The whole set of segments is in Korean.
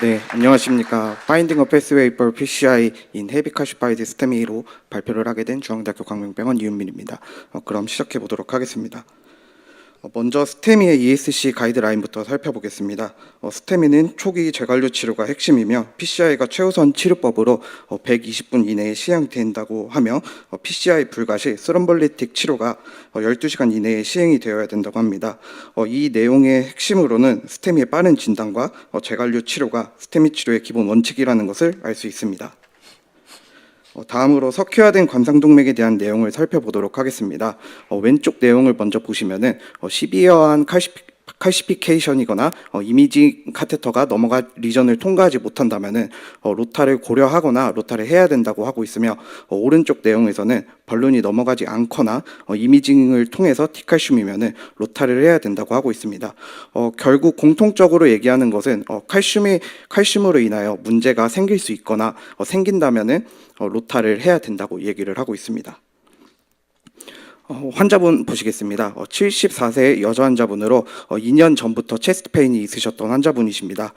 네, 안녕하십니까. Finding a Pathway for PCI in Heavy Calcified STEMI로 발표를 하게 된 중앙대학교 광명병원 이윤민입니다. 그럼 시작해 보도록 하겠습니다. 먼저 스테미의 ESC 가이드라인부터 살펴보겠습니다. 스테미는 초기 재관료 치료가 핵심이며 PCI가 최우선 치료법으로 120분 이내에 시행된다고 하며 PCI 불가 시 스럼볼리틱 치료가 12시간 이내에 시행이 되어야 된다고 합니다. 이 내용의 핵심으로는 스테미의 빠른 진단과 재관료 치료가 스테미 치료의 기본 원칙이라는 것을 알 수 있습니다. 다음으로 석회화된 관상동맥에 대한 내용을 살펴보도록 하겠습니다. 왼쪽 내용을 먼저 보시면은 시비어한 칼시피케이션이거나 이미징 카테터가 넘어갈 리전을 통과하지 못한다면은 로타를 고려하거나 로타를 해야 된다고 하고 있으며 오른쪽 내용에서는 벌룬이 넘어가지 않거나 이미징을 통해서 T칼슘이면은 로타를 해야 된다고 하고 있습니다. 결국 공통적으로 얘기하는 것은 칼슘으로 인하여 문제가 생길 수 있거나 생긴다면은 로타를 해야 된다고 얘기를 하고 있습니다. 환자분 보시겠습니다. 74세 여자 환자분으로 2년 전부터 체스트 페인이 있으셨던 환자분이십니다.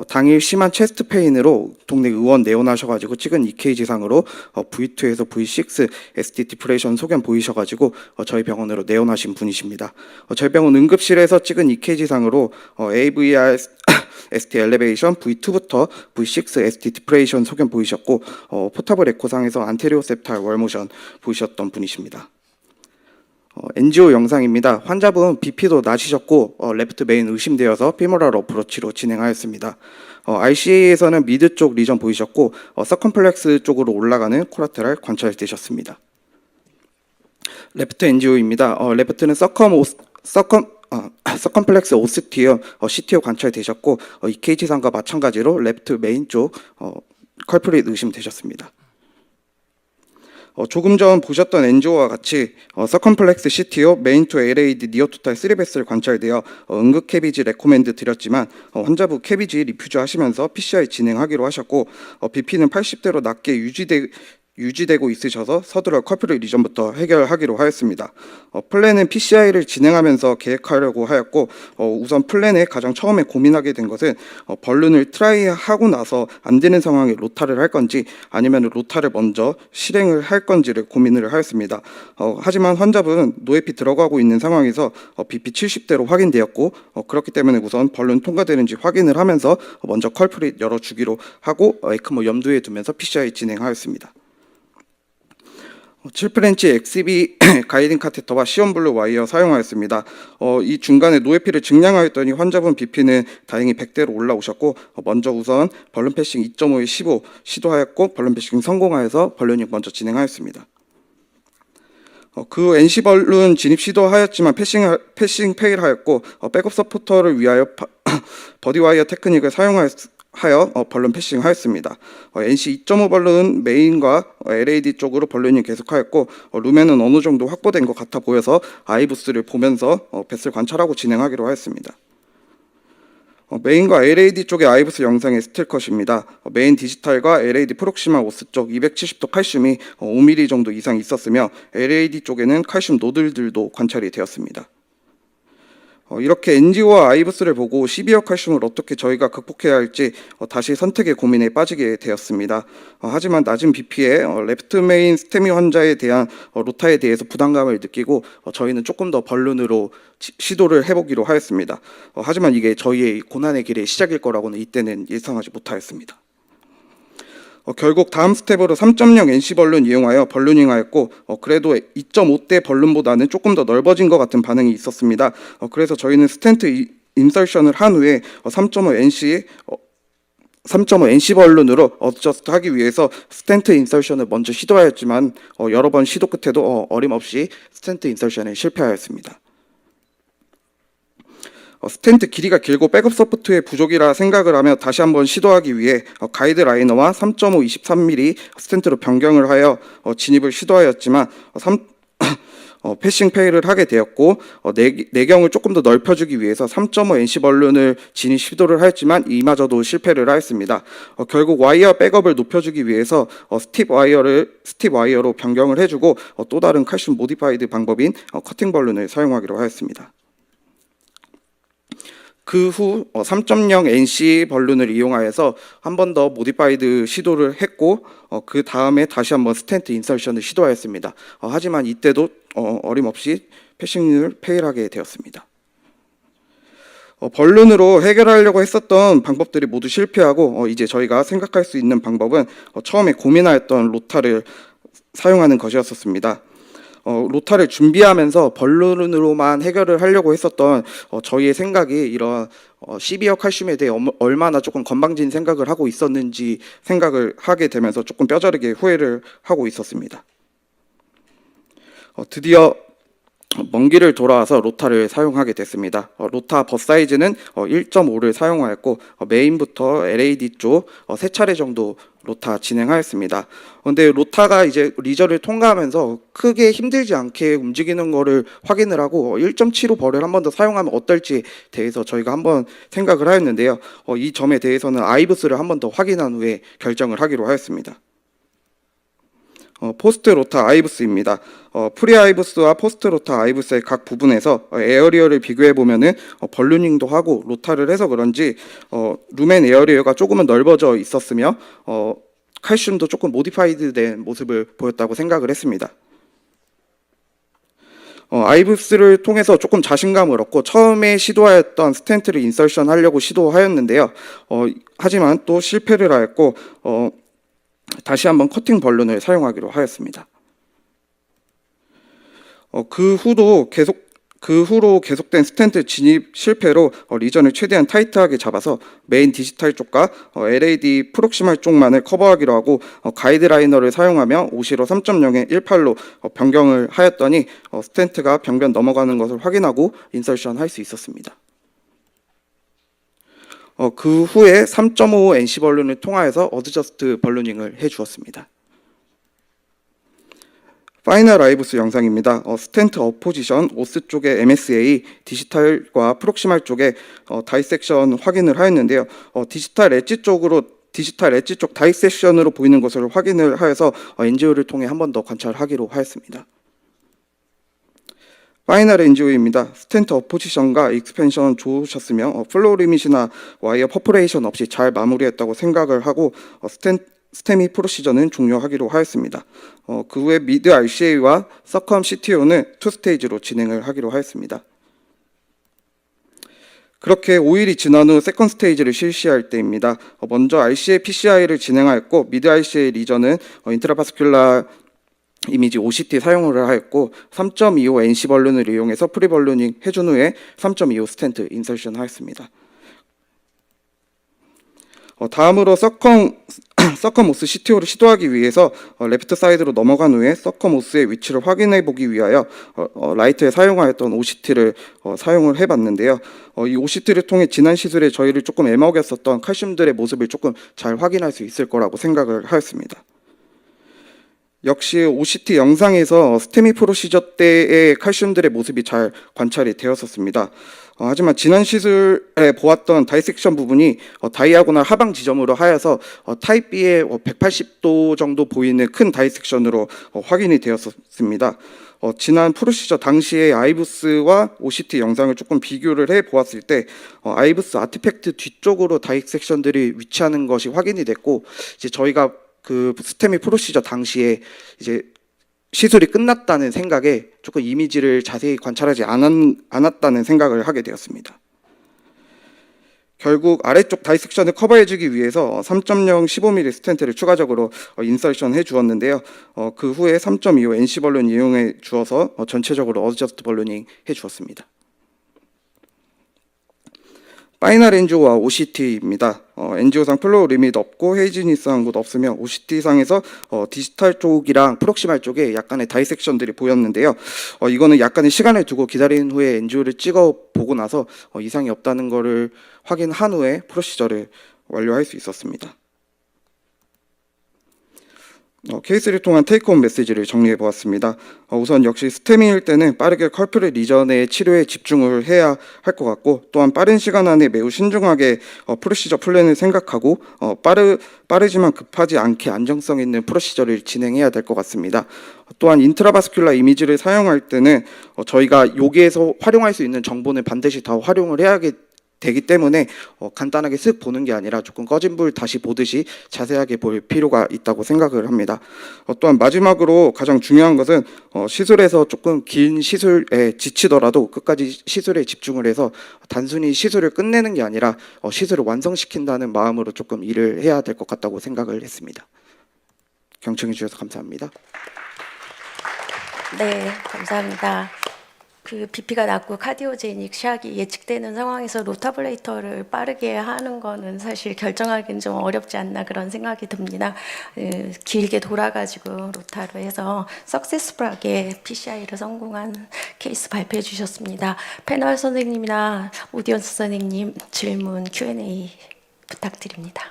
당일 심한 체스트 페인으로 동네 의원 내원하셔가지고 찍은 EKG상으로 V2에서 V6 ST 디프레이션 소견 보이셔가지고 저희 병원으로 내원하신 분이십니다. 저희 병원 응급실에서 찍은 EKG상으로 AVR ST 엘리베이션 V2부터 V6 ST 디프레이션 소견 보이셨고 포터블 에코상에서 안테리오 셉탈 월모션 보이셨던 분이십니다. NGO 영상입니다. 환자분 BP도 낮으셨고 레프트 메인 의심되어서 피모랄 어프로치로 진행하였습니다. RCA에서는 미드 쪽 리전 보이셨고 서컴플렉스 쪽으로 올라가는 코라테랄 관찰되셨습니다. 레프트 NGO입니다. 레프트는 서컴플렉스 오스티어 CTO 관찰되셨고 EKG상과 마찬가지로 레프트 메인 쪽 컬프릿 의심되셨습니다. 조금 전 보셨던 NGO와 같이 서컴플렉스 CTO 메인 투 LAD 니어 토탈 3베스를 관찰되어 응급 캐비지 레코멘드 드렸지만 환자분 캐비지 리퓨즈 하시면서 PCI 진행하기로 하셨고 BP는 80대로 낮게 유지되고 있으셔서 서둘러 컬프릿 리전부터 해결하기로 하였습니다. 플랜은 PCI를 진행하면서 계획하려고 하였고 우선 플랜에 가장 처음에 고민하게 된 것은 벌룬을 트라이하고 나서 안 되는 상황에 로타를 할 건지 아니면 로타를 먼저 실행을 할 건지를 고민을 하였습니다. 하지만 환자분은 노에피 들어가고 있는 상황에서 BP 70대로 확인되었고 그렇기 때문에 우선 벌룬 통과되는지 확인을 하면서 먼저 컬프릿 열어주기로 하고 에크모 염두에 두면서 PCI 진행하였습니다. 7프렌치 XB 가이딩 카테터와 시온블루 와이어 사용하였습니다. 이 중간에 노에피를 증량하였더니 환자분 BP는 다행히 100대로 올라오셨고 먼저 우선 벌룬 패싱 2.5에 15 시도하였고 벌룬 패싱 성공하여서 벌룬이 먼저 진행하였습니다. 그 NC 벌룬 진입 시도하였지만 패싱 페일하였고 백업 서포터를 위하여 버디와이어 테크닉을 하여 벌룬 패싱하였습니다. NC 2.5 벌룬 메인과 LAD 쪽으로 벌룬이 계속하였고 룸에는 어느 정도 확보된 것 같아 보여서 아이부스를 보면서 뱃을 관찰하고 진행하기로 하였습니다. 메인과 LAD 쪽의 아이부스 영상의 스틸컷입니다. 메인 디지털과 LAD 프록시마 오스 쪽 270도 칼슘이 5mm 정도 이상 있었으며 LAD 쪽에는 칼슘 노들들도 관찰이 되었습니다. 이렇게 NGO와 아이부스를 보고 시비어 칼슘을 어떻게 저희가 극복해야 할지 다시 선택의 고민에 빠지게 되었습니다. 하지만 낮은 BP에 레프트 메인 스테미 환자에 대한 로타에 대해서 부담감을 느끼고 저희는 조금 더 벌룬으로 시도를 해보기로 하였습니다. 하지만 이게 저희의 고난의 길의 시작일 거라고는 이때는 예상하지 못하였습니다. 결국 다음 스텝으로 3.0 NC 벌룬 이용하여 벌루닝하였고 그래도 2.5대 벌룬보다는 조금 더 넓어진 것 같은 반응이 있었습니다. 그래서 저희는 스텐트 인설션을 한 후에 3.5 NC 벌룬으로 어저스트 하기 위해서 스텐트 인설션을 먼저 시도하였지만 여러 번 시도 끝에도 어림없이 스텐트 인설션에 실패하였습니다. 스텐트 길이가 길고 백업 서포트의 부족이라 생각을 하며 다시 한번 시도하기 위해 가이드라이너와 3.5 23mm 스텐트로 변경을 하여 진입을 시도하였지만 패싱 페일을 하게 되었고 내경을 조금 더 넓혀주기 위해서 3.5 NC 벌룬을 진입 시도를 하였지만 이마저도 실패를 하였습니다. 결국 와이어 백업을 높여주기 위해서 스팁 와이어로 변경을 해주고 또 다른 칼슘 모디파이드 방법인 커팅 벌룬을 사용하기로 하였습니다. 그 후 3.0 NC 벌룬을 이용하여서 한 번 더 모디파이드 시도를 했고 그 다음에 다시 한번 스텐트 인설션을 시도하였습니다. 하지만 이때도 어림없이 패싱을 페일하게 되었습니다. 벌룬으로 해결하려고 했었던 방법들이 모두 실패하고 이제 저희가 생각할 수 있는 방법은 처음에 고민하였던 로타를 사용하는 것이었습니다. 로타를 준비하면서 벌룬으로만 해결을 하려고 했었던 저희의 생각이 이런 시비어 칼슘에 대해 얼마나 조금 건방진 생각을 하고 있었는지 생각을 하게 되면서 조금 뼈저리게 후회를 하고 있었습니다. 드디어 먼 길을 돌아와서 로타를 사용하게 됐습니다. 로타 버 사이즈는 1.5를 사용하였고 메인부터 LAD 쪽 3차례 정도 로타 진행하였습니다. 근데 로타가 이제 리저를 통과하면서 크게 힘들지 않게 움직이는 거를 확인을 하고 1.75 벌을 한 번 더 사용하면 어떨지 대해서 저희가 한번 생각을 하였는데요. 이 점에 대해서는 아이브스를 한 번 더 확인한 후에 결정을 하기로 하였습니다. 포스트 로타 아이브스입니다. 프리 아이브스와 포스트 로타 아이브스의 각 부분에서 에어리어를 비교해 보면은 벌루닝도 하고 로타를 해서 그런지 루멘 에어리어가 조금은 넓어져 있었으며 칼슘도 조금 모디파이드된 모습을 보였다고 생각을 했습니다. 아이브스를 통해서 조금 자신감을 얻고 처음에 시도하였던 스텐트를 인설션 하려고 시도하였는데요. 하지만 또 실패를 하였고 다시 한번 커팅 벌룬을 사용하기로 하였습니다. 그 후로 계속된 스텐트 진입 실패로 리전을 최대한 타이트하게 잡아서 메인 디지털 쪽과 LAD 프록시말 쪽만을 커버하기로 하고 가이드라이너를 사용하며 오시로 3.0에 18로 변경을 하였더니 스텐트가 병변 넘어가는 것을 확인하고 인설션 할 수 있었습니다. 그 후에 3.5 NC 벌룬을 통하여서 어드저스트 벌루닝을 해주었습니다. 파이널 아이브스 영상입니다. 스텐트 어포지션, 오스 쪽의 MSA, 디지털과 프록시말 쪽에 다이섹션 확인을 하였는데요. 디지털 엣지 쪽 다이섹션으로 보이는 것을 확인을 하여서 NGO를 통해 한 번 더 관찰하기로 하였습니다. 파이널 NGO입니다. 스텐트 어포지션과 익스펜션 좋으셨으며 플로우 리밋이나 와이어 퍼포레이션 없이 잘 마무리했다고 생각을 하고 스테미 프로시저는 종료하기로 하였습니다. 그 후에 미드 RCA와 서컴 CTO는 2스테이지로 진행을 하기로 하였습니다. 그렇게 5일이 지난 후 세컨드 스테이지를 실시할 때입니다. 먼저 RCA PCI를 진행하였고 미드 RCA 리전은 인트라파스큘라 이미지 OCT 사용을 하였고 3.25 NC 벌룬을 이용해서 프리 벌루닝 해준 후에 3.25 스텐트 인설션 하였습니다. 다음으로 서컴 오스 CTO를 시도하기 위해서 레프트 사이드로 넘어간 후에 서컴 오스의 위치를 확인해 보기 위하여 라이트에 사용하였던 OCT를 사용을 해봤는데요. 이 OCT를 통해 지난 시술에 저희를 조금 애먹였었던 칼슘들의 모습을 조금 잘 확인할 수 있을 거라고 생각을 하였습니다. 역시 OCT 영상에서 스테미 프로시저 때의 칼슘들의 모습이 잘 관찰이 되었었습니다. 하지만 지난 시술에 보았던 다이섹션 부분이 다이아고널 하방 지점으로 하여서 타입 B의 180도 정도 보이는 큰 다이섹션으로 확인이 되었습니다. 지난 프로시저 당시의 아이브스와 OCT 영상을 조금 비교를 해 보았을 때 아이브스 아티팩트 뒤쪽으로 다이섹션들이 위치하는 것이 확인이 됐고 이제 저희가 그 스테미 프로시저 당시에 이제 시술이 끝났다는 생각에 조금 이미지를 자세히 관찰하지 않았다는 생각을 하게 되었습니다. 결국 아래쪽 다이섹션을 커버해주기 위해서 3.0 15mm 스텐트를 추가적으로 인설션 해주었는데요. 그 후에 3.25 NC 벌룬 이용해 주어서 전체적으로 어드저스트 벌루닝 해주었습니다. 파이널 NGO와 OCT입니다. NGO상 플로우 리밋 없고 헤이지니스한 곳 없으며 OCT상에서 디지털 쪽이랑 프록시말 쪽에 약간의 다이섹션들이 보였는데요. 이거는 약간의 시간을 두고 기다린 후에 NGO를 찍어 보고 나서 이상이 없다는 것을 확인한 후에 프로시저를 완료할 수 있었습니다. 케이스를 통한 테이크홈 메시지를 정리해 보았습니다. 우선 역시 스테미일 때는 빠르게 컬프레 리전의 치료에 집중을 해야 할 것 같고 또한 빠른 시간 안에 매우 신중하게 프로시저 플랜을 생각하고 빠르지만 급하지 않게 안정성 있는 프로시저를 진행해야 될 것 같습니다. 또한 인트라바스큘라 이미지를 사용할 때는 저희가 여기에서 활용할 수 있는 정보는 반드시 다 활용을 되기 때문에 간단하게 쓱 보는 게 아니라 조금 꺼진 불 다시 보듯이 자세하게 볼 필요가 있다고 생각을 합니다. 또한 마지막으로 가장 중요한 것은 시술에서 조금 긴 시술에 지치더라도 끝까지 시술에 집중을 해서 단순히 시술을 끝내는 게 아니라 시술을 완성시킨다는 마음으로 조금 일을 해야 될 것 같다고 생각을 했습니다. 경청해 주셔서 감사합니다. 네, 감사합니다. 그 BP가 낮고 카디오제닉 샥이 예측되는 상황에서 로타블레이터를 빠르게 하는 거는 사실 결정하기는 좀 어렵지 않나 그런 생각이 듭니다. 길게 돌아가지고 로타로 해서 석세스풀하게 PCI를 성공한 케이스 발표해 주셨습니다. 패널 선생님이나 오디언스 선생님 질문 Q&A 부탁드립니다.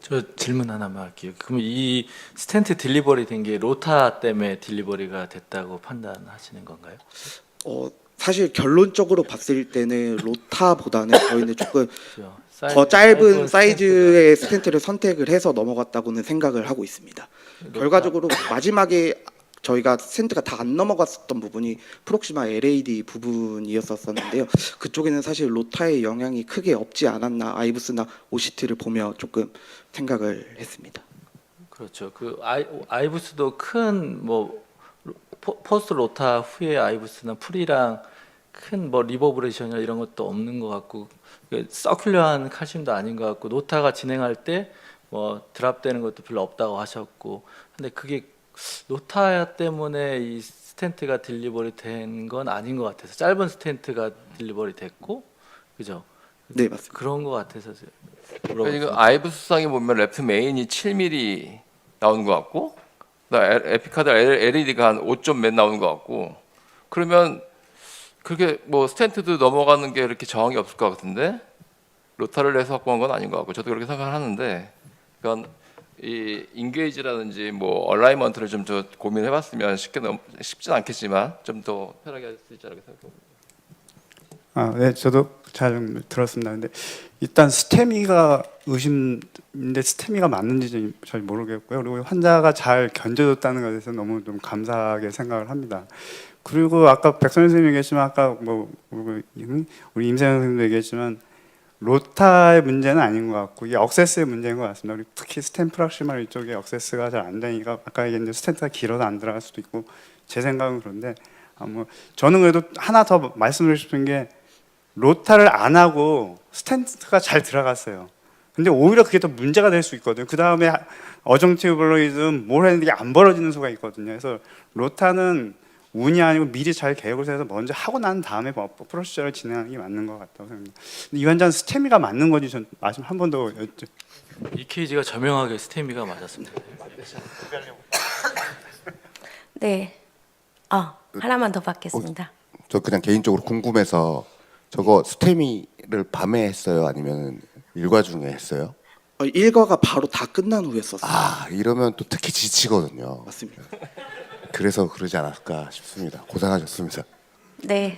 저 질문 하나만 할게요. 그럼 이 스텐트 딜리버리 된 게 로타 때문에 딜리버리가 됐다고 판단하시는 건가요? 사실 결론적으로 봤을 때는 로타보다는 저희는 조금 그죠? 더 짧은 스텐트가 사이즈의 스텐트를 선택을 해서 넘어갔다고는 생각을 하고 있습니다. 결과적으로 마지막에 저희가 스텐트가 다 안 넘어갔었던 부분이 프록시마 LAD 부분이었었는데요. 그쪽에는 사실 로타의 영향이 크게 없지 않았나, 아이부스나 오시트를 보며 조금 생각을 했습니다. 그렇죠. 그 아이부스도 큰 뭐 포스트 로타 후에 아이부스나 풀이랑 큰 뭐 리버브레이션이나 이런 것도 없는 것 같고 서큘러한 칼슘도 아닌 것 같고 로타가 진행할 때 뭐 드랍되는 것도 별로 없다고 하셨고 근데 그게 로타 때문에 이 스텐트가 딜리버리 된 건 아닌 것 같아서 짧은 스텐트가 딜리버리 됐고 그죠? 네, 맞습니다. 그런 것 같아서 그러니까 물어봤습니다. 이거 아이부스상에 보면 랩트 메인이 7mm 나오는 것 같고, 에피카드 LED가 한 5점 몇 나오는 것 같고, 그러면 그게 뭐 스텐트도 넘어가는 게 이렇게 저항이 없을 것 같은데 로타를 내서 확보한 건 아닌 것 같고, 저도 그렇게 생각을 하는데, 그러니까 이 인게이지라든지 뭐 얼라이먼트를 좀 더 고민해봤으면 쉽진 않겠지만 좀 더 편하게 할 수 있지 않을까 생각합니다. 네, 저도 잘 들었습니다. 근데 일단 스테미가 의심인데 스테미가 맞는지 잘 모르겠고요. 그리고 환자가 잘 견뎌줬다는 것에 대해서 너무 좀 감사하게 생각을 합니다. 그리고 아까 백선 선생님이 얘기했지만 아까 뭐 우리 임세영 선생님도 얘기했지만 로타의 문제는 아닌 것 같고 이게 억세스의 문제인 것 같습니다. 그리고 특히 스텐 프락시말 이쪽에 억세스가 잘 안 되니까 아까 얘기했는데 스텐트가 길어서 안 들어갈 수도 있고 제 생각은 그런데 뭐 저는 그래도 하나 더 말씀드리고 싶은 게 로타를 안 하고 스텐트가 잘 들어갔어요. 근데 오히려 그게 더 문제가 될 수 있거든요. 그 다음에 어정티브 블로이즘 뭘 했는데 이게 안 벌어지는 수가 있거든요. 그래서 로타는 운이 아니고 미리 잘 계획을 해서 먼저 하고 난 다음에 프로시저를 진행하는 게 맞는 것 같다고 생각합니다. 근데 이 환자는 스테미가 맞는 건지 전 말씀 한 번 더 EKG가 저명하게 스테미가 맞았습니다. 네, 하나만 더 받겠습니다. 저 그냥 개인적으로 궁금해서 저거 스테미를 밤에 했어요? 아니면 일과 중에 했어요? 일과가 바로 다 끝난 후에 썼어요. 이러면 또 특히 지치거든요. 맞습니다. 그래서 그러지 않았을까 싶습니다. 고생하셨습니다. 네,